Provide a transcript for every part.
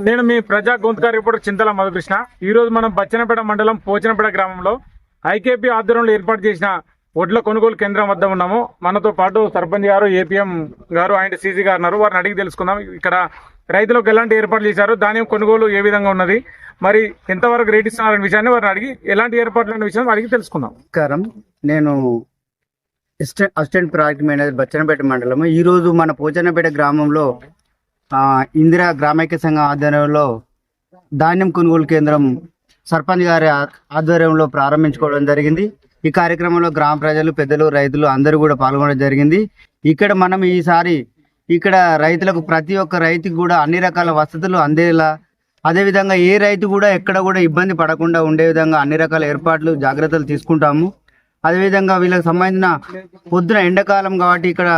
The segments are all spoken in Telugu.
నేను మీ ప్రజా గొంతుక రిపోర్టర్ చింతల మధుకృష్ణ. ఈ రోజు మనం బచ్చనపేట మండలం పోచనపేట గ్రామంలో ఐకేపీ ఆధ్వర్యంలో ఏర్పాటు చేసిన వడ్ల కొనుగోలు కేంద్రం వద్ద ఉన్నాము. మనతో పాటు సర్పంచ్ గారు, ఏపీఎం గారు అండ్ సీసీ గారు ఉన్నారు. వారిని అడిగి తెలుసుకుందాం ఇక్కడ రైతులకు ఎలాంటి ఏర్పాట్లు చేశారు, ధాన్యం కొనుగోలు ఏ విధంగా ఉన్నది, మరి ఎంతవరకు రేట్ ఇస్తున్నారనే విషయాన్ని వారిని అడిగి ఎలాంటి ఏర్పాట్లు అనే విషయాన్ని అడిగి తెలుసుకుందాం. నమస్కారం, నేను అసిస్టెంట్ ప్రాజెక్ట్ మేనేజర్ బచ్చనపేట మండలం. ఈరోజు మన పోచనపేట గ్రామంలో ఇందిరా గ్రామైక్య సంఘం ఆధ్వర్యంలో ధాన్యం కొనుగోలు కేంద్రం సర్పంచ్ గారి ఆధ్వర్యంలో ప్రారంభించుకోవడం జరిగింది. ఈ కార్యక్రమంలో గ్రామ ప్రజలు, పెద్దలు, రైతులు అందరూ కూడా పాల్గొనడం జరిగింది. ఇక్కడ మనం ఈసారి ఇక్కడ రైతులకు ప్రతి ఒక్క రైతుకు కూడా అన్ని రకాల వసతులు అందేలా, అదేవిధంగా ఏ రైతు కూడా ఎక్కడ కూడా ఇబ్బంది పడకుండా ఉండే విధంగా అన్ని రకాల ఏర్పాట్లు, జాగ్రత్తలు తీసుకుంటాము. అదేవిధంగా వీళ్ళకి సంబంధించిన పొద్దున ఎండాకాలం కాబట్టి ఇక్కడ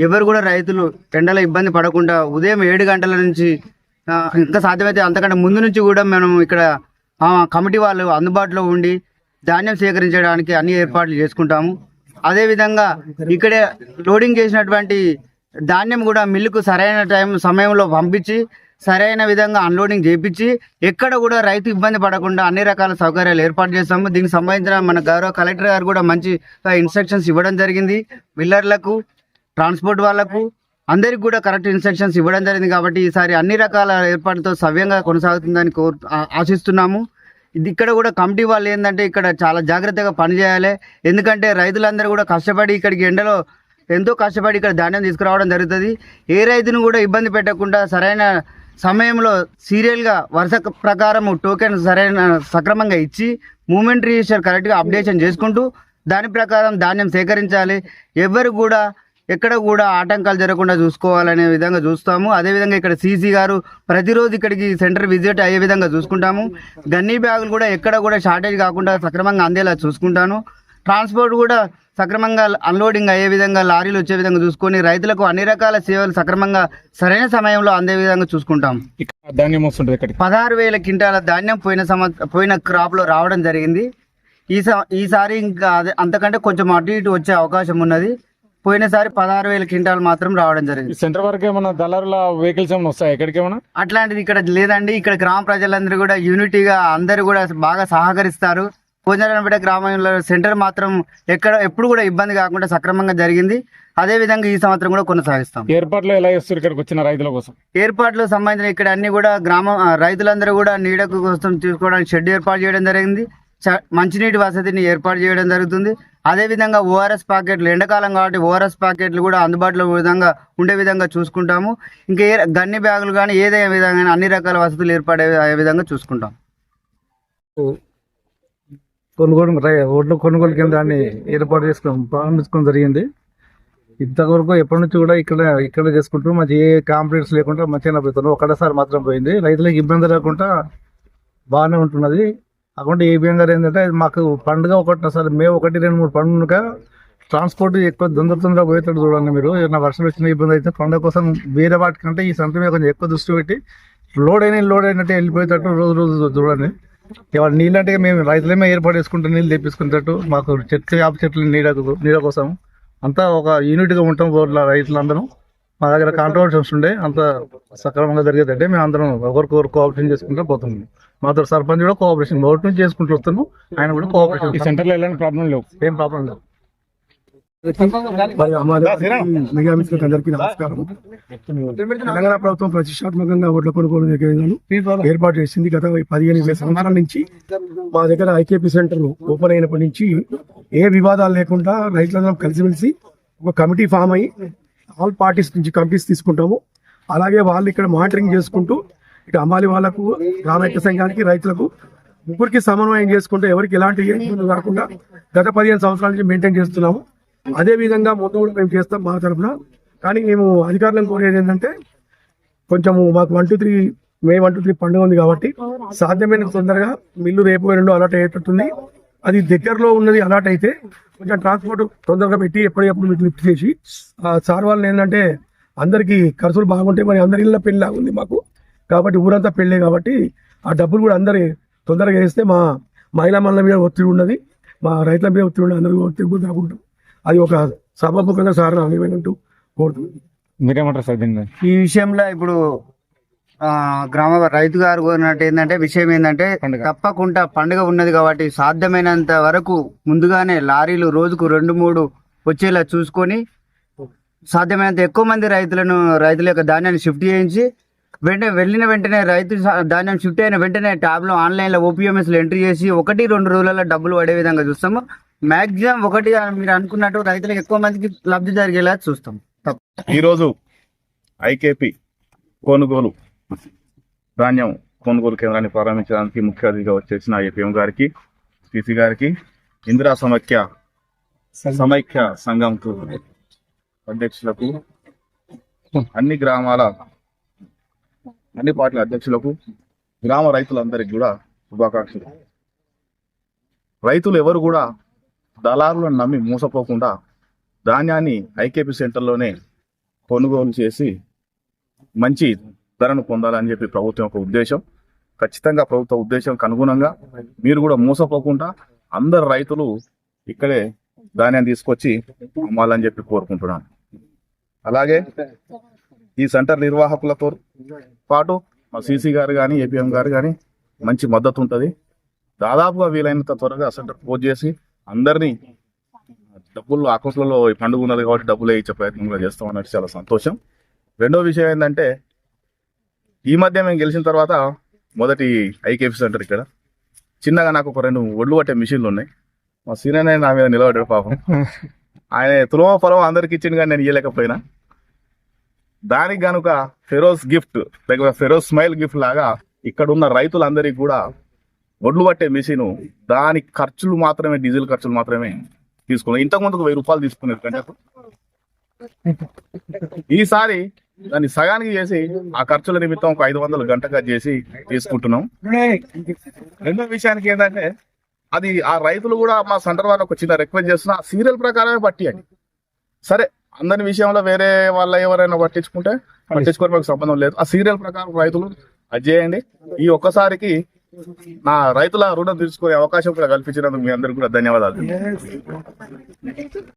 ఎవరు కూడా రైతులు ఎండలో ఇబ్బంది పడకుండా ఉదయం 7 గంటల నుంచి ఇంకా సాధ్యమైతే అంతకంటే ముందు నుంచి కూడా మనం ఇక్కడ కమిటీ వాళ్ళు అందుబాటులో ఉండి ధాన్యం సేకరించడానికి అన్ని ఏర్పాట్లు చేసుకుంటాము. అదేవిధంగా ఇక్కడే లోడింగ్ చేసినటువంటి ధాన్యం కూడా మిల్లుకు సరైన సమయంలో పంపించి సరైన విధంగా అన్లోడింగ్ చేయించి ఎక్కడ కూడా రైతు ఇబ్బంది పడకుండా అన్ని రకాల సౌకర్యాలు ఏర్పాటు చేస్తాము. దీనికి సంబంధించిన మన గౌరవ కలెక్టర్ గారు కూడా మంచి ఇన్స్ట్రక్షన్స్ ఇవ్వడం జరిగింది. మిల్లర్లకు, ట్రాన్స్పోర్ట్ వాళ్ళకు అందరికి కూడా కరెక్ట్ ఇన్స్ట్రక్షన్స్ ఇవ్వడం జరిగింది. కాబట్టి ఈసారి అన్ని రకాల ఏర్పాట్లతో సవ్యంగా కొనసాగుతుందని ఆశిస్తున్నాము. ఇది ఇక్కడ కూడా కమిటీ వాళ్ళు ఏంటంటే ఇక్కడ చాలా జాగ్రత్తగా పనిచేయాలి. ఎందుకంటే రైతులందరూ కూడా కష్టపడి ఇక్కడికి ఎండలో ఎంతో కష్టపడి ఇక్కడ ధాన్యం తీసుకురావడం జరుగుతుంది. ఏ రైతును కూడా ఇబ్బంది పెట్టకుండా సరైన సమయంలో సీరియల్గా వరుస ప్రకారం టోకెన్ సక్రమంగా ఇచ్చి మూమెంట్ రిజిస్టర్ కరెక్ట్గా అప్డేషన్ చేసుకుంటూ దాని ప్రకారం ధాన్యం సేకరించాలి. ఎవరు కూడా ఎక్కడ కూడా ఆటంకాలు జరగకుండా చూసుకోవాలనే విధంగా చూస్తాము. అదేవిధంగా ఇక్కడ సీసీ గారు ప్రతిరోజు ఇక్కడికి సెంటర్ విజిట్ అయ్యే విధంగా చూసుకుంటాము. గన్నీ బ్యాగులు కూడా ఎక్కడ కూడా షార్టేజ్ కాకుండా సక్రమంగా అందేలా చూసుకుంటాను. ట్రాన్స్పోర్ట్ కూడా సక్రమంగా అన్లోడింగ్ అయ్యే విధంగా లారీలు వచ్చే విధంగా చూసుకొని రైతులకు అన్ని రకాల సేవలు సక్రమంగా సరైన సమయంలో అందే విధంగా చూసుకుంటాం. ధాన్యం వస్తుంటుంది. 16,000 క్వింటాల ధాన్యం పోయిన క్రాప్ లో రావడం జరిగింది. ఈసారి ఇంకా అంతకంటే కొంచెం అటు ఇటు వచ్చే అవకాశం ఉన్నది. పోయినసారి 16,000 క్వింటాలు మాత్రం రావడం జరిగింది. సెంటర్ వరకు ఏమన్నా దళారుల వెహికల్స్ ఏమైనా వస్తాయి ఎక్కడికి ఏమన్నా? అట్లాంటిది ఇక్కడ లేదండి. ఇక్కడ గ్రామ ప్రజలందరూ కూడా యూనిటీగా అందరూ కూడా బాగా సహకరిస్తారు. పోచనపేట గ్రామంలో సెంటర్ మాత్రం ఎప్పుడు కూడా ఇబ్బంది కాకుండా సక్రమంగా జరిగింది. అదే విధంగా ఈ సంవత్సరం కూడా కొనసాగిస్తాం. ఏర్పాట్లు ఎలా చేస్తారు ఇక్కడికి వచ్చిన రైతుల కోసం? ఏర్పాట్లు సంబంధించిన ఇక్కడ అన్ని కూడా రైతులందరూ కూడా నీడ కోసం తీసుకోవడానికి షెడ్ ఏర్పాటు చేయడం జరిగింది. మంచినీటి వసతిని ఏర్పాటు చేయడం జరుగుతుంది. అదేవిధంగా ఓఆర్ఎస్ ప్యాకెట్లు, ఎండాకాలం కాబట్టి ఓఆర్ఎస్ ప్యాకెట్లు కూడా అందుబాటులో ఉండే విధంగా చూసుకుంటాము. ఇంకా గన్ని బ్యాగులు కానీ ఏదైనా విధంగా అన్ని రకాల వసతులు ఏర్పడే విధంగా చూసుకుంటాం. ఒడ్ల కొనుగోలు కేంద్రాన్ని ఏర్పాటు ప్రారంభించుకోవడం జరిగింది. ఇంతవరకు ఎప్పటి నుంచి కూడా ఇక్కడ చేసుకుంటూ మంచి ఏ కాంప్లైంట్స్ లేకుండా మంచిగా పోతున్నాం. ఒకటేసారి మాత్రం పోయింది. రైతులకు ఇబ్బంది లేకుండా బాగానే ఉంటున్నది. అకౌంట్ ఏపీఎం గారు ఏంటంటే మాకు పండుగ ఒకటిసారి మే 1, 2, 3 పండుగ ట్రాన్స్పోర్ట్ ఎక్కువ తొందరగా పోయేటట్టు చూడండి. మీరు ఏదైనా వర్షం వచ్చిన ఇబ్బంది అయితే పండుగ కోసం వేరే వాటికంటే ఈ సంత మీద కొంచెం ఎక్కువ దృష్టి పెట్టి లోడ్ అయినట్టు వెళ్ళిపోయేటట్టు రోజు చూడండి. ఇవాళ నీళ్ళు అంటే మేము రైతులమే ఏర్పాటు చేసుకుంటే నీళ్ళు తెప్పించుకునేటట్టు మాకు చెట్లు నీడ కోసం అంతా ఒక యూనిట్గా ఉంటాం. రైతులందరం మా దగ్గర కాంట్రవర్షన్స్ ఉండే అంత సక్రమంగా జరిగేదంటే మేము అందరం ఒకరికొకరు కోఆపరేషన్ చేసుకుంటూ పోతున్నాం. మాతో సర్పంచ్ కూడా కోఆపరేషన్ ఒకటి నుంచి చేసుకుంటూ వస్తున్నాం. ఆయన కూడా కోఆపరేషన్. ఈ సెంటర్లో ఎలాంటి ప్రాబ్లం లేవు, ఏం ప్రాబ్లం లేవు. అందరికీ నమస్కారం. తెలంగాణ ప్రభుత్వం ప్రతిష్టాత్మకంగా ఓట్ల కొనుగోలు కేంద్రాలు ఏర్పాటు చేసింది. గత 15 సంవత్సరాల నుంచి మా దగ్గర ఐకేపీ సెంటర్ ఓపెన్ అయినప్పటి నుంచి ఏ వివాదాలు లేకుండా రైతులందరం కలిసిమెలిసి ఒక కమిటీ ఫామ్ అయ్యి ఆల్ పార్టీస్ నుంచి కమిటీస్ తీసుకుంటాము. అలాగే వాళ్ళు ఇక్కడ మానిటరింగ్ చేసుకుంటూ ఇటు అమ్మాలి వాళ్లకు, గ్రామైక్య సంఘానికి, రైతులకు ముగ్గురికి సమన్వయం చేసుకుంటూ ఎవరికి ఎలాంటి ఇబ్బందులు కాకుండా గత 15 సంవత్సరాల నుంచి మెయింటైన్ చేస్తున్నాము. అదే విధంగా ముందు కూడా మేము చేస్తాం మా తరఫున. కానీ మేము అధికారులను కోరేది ఏంటంటే కొంచెము మాకు 1-2-3 మే 1-2-3 పండుగ ఉంది కాబట్టి సాధ్యమైన తొందరగా మిల్లు రేపు 2 అలాట్ అయ్యేటట్టుంది. అది దగ్గరలో ఉన్నది అలాట్ అయితే కొంచెం ట్రాన్స్పోర్ట్ తొందరగా పెట్టి ఎప్పటికప్పుడు మీకు లిఫ్ట్ చేసి సార్ వాళ్ళని ఏంటంటే అందరికీ ఖర్చులు బాగుంటాయి. మరి అందరి ఇళ్ళ పెళ్లి లాగుంది మాకు కాబట్టి ఊరంతా పెళ్ళే కాబట్టి ఆ డబ్బులు కూడా అందరి తొందరగా వేస్తే మా మహిళా మండలం మీద ఒత్తిడి ఉన్నది, మా రైతుల మీద ఒత్తిడి ఉన్నది, అందరికీ ఒత్తిడి కూడా రాకుంటాం. అది ఒక సభాముఖంగా సార్ అనివేనంటూ కోరుతుంది. మీరేమంటారు సార్? ఈ విషయంలో ఇప్పుడు గ్రామ రైతు గారు కోరినట్టు ఏంటంటే విషయం ఏంటంటే తప్పకుండా పండుగ ఉన్నది కాబట్టి సాధ్యమైనంత వరకు ముందుగానే లారీలు రోజుకు 2-3 వచ్చేలా చూసుకొని సాధ్యమైనంత ఎక్కువ మంది రైతుల యొక్క ధాన్యాన్ని షిఫ్ట్ చేయించి వెళ్ళిన వెంటనే ధాన్యం షిఫ్ట్ అయిన వెంటనే ట్యాబ్లో ఆన్లైన్లో ఓపీఎంఎస్లో ఎంట్రీ చేసి 1-2 రోజులలో డబ్బులు పడే విధంగా చూస్తాము. మ్యాక్సిమం మీరు అనుకున్నట్టు రైతులకు ఎక్కువ మందికి లబ్ధి జరిగేలా చూస్తాం. ఈరోజు ఐకేపీ కొనుగోలు ధాన్యం కొనుగోలు కేంద్రాన్ని ప్రారంభించడానికి ముఖ్య అతిథిగా వచ్చేసిన ఏపీఎం గారికి, సిసి గారికి, ఇందిరా సమైక్య సంఘం అధ్యక్షులకు, అన్ని గ్రామాల అన్ని పార్టీల అధ్యక్షులకు, గ్రామ రైతులందరికీ కూడా శుభాకాంక్షలు. రైతులు ఎవరు కూడా దళారులను నమ్మి మోసపోకుండా ధాన్యాన్ని ఐకేపీ సెంటర్లోనే కొనుగోలు చేసి మంచి ధరను పొందాలని చెప్పి ప్రభుత్వం యొక్క ఉద్దేశం. ఖచ్చితంగా ప్రభుత్వ ఉద్దేశంకి అనుగుణంగా మీరు కూడా మోసపోకుండా అందరు రైతులు ఇక్కడే ధాన్యాన్ని తీసుకొచ్చి అమ్మాలని చెప్పి కోరుకుంటున్నాను. అలాగే ఈ సెంటర్ నిర్వాహకులతో పాటు మా సిసి గారు కానీ ఏపీఎం గారు కానీ మంచి మద్దతు ఉంటుంది. దాదాపుగా వీలైనంత త్వరగా సెంటర్ క్లోజ్ చేసి అందరినీ డబ్బులు అకౌంట్లలో పండుగ ఉన్నది కాబట్టి డబ్బులు వేయించే ప్రయత్నం కూడా చేస్తాం అన్నట్టు చాలా సంతోషం. రెండో విషయం ఏంటంటే ఈ మధ్య మేము గెలిచిన తర్వాత మొదటి ఐకేపీ సెంటర్ ఇక్కడ చిన్నగా నాకు ఒక 2 ఒడ్లు పట్టే మిషన్లు ఉన్నాయి. మా సీనియర్ నా మీద నిలబడ్డాడు పాపం. ఆయన తులమ పొలం అందరికి ఇచ్చింది కానీ నేను ఇవ్వలేకపోయినా. దానికి కనుక ఫెరోజ్ గిఫ్ట్ లేకపోతే ఫెరోజ్ స్మైల్ గిఫ్ట్ లాగా ఇక్కడ ఉన్న రైతులందరికీ కూడా ఒడ్లు పట్టే మిషన్ దాని ఖర్చులు మాత్రమే, డీజిల్ ఖర్చులు మాత్రమే తీసుకున్నాం. ఇంతకుముందుకు 1000 రూపాయలు తీసుకునేది గంటకు. ఈసారి దాన్ని సగానికి చేసి ఆ ఖర్చుల నిమిత్తం ఒక 500 గంటగా చేసి తీసుకుంటున్నాం. రెండో విషయానికి ఏంటంటే అది ఆ రైతులు కూడా మా సెంటర్ వాళ్ళు ఒక చిన్న రిక్వెస్ట్ చేస్తున్నా, సీరియల్ ప్రకారమే పట్టియండి. సరే అందరి విషయంలో వేరే వాళ్ళ ఎవరైనా పట్టించుకొని మాకు సంబంధం లేదు. ఆ సీరియల్ ప్రకారం రైతులు అది చేయండి. ఈ ఒక్కసారికి నా రైతుల రుణం తీర్చుకునే అవకాశం కూడా కల్పించినందుకు మీ అందరికీ కూడా ధన్యవాదాలు.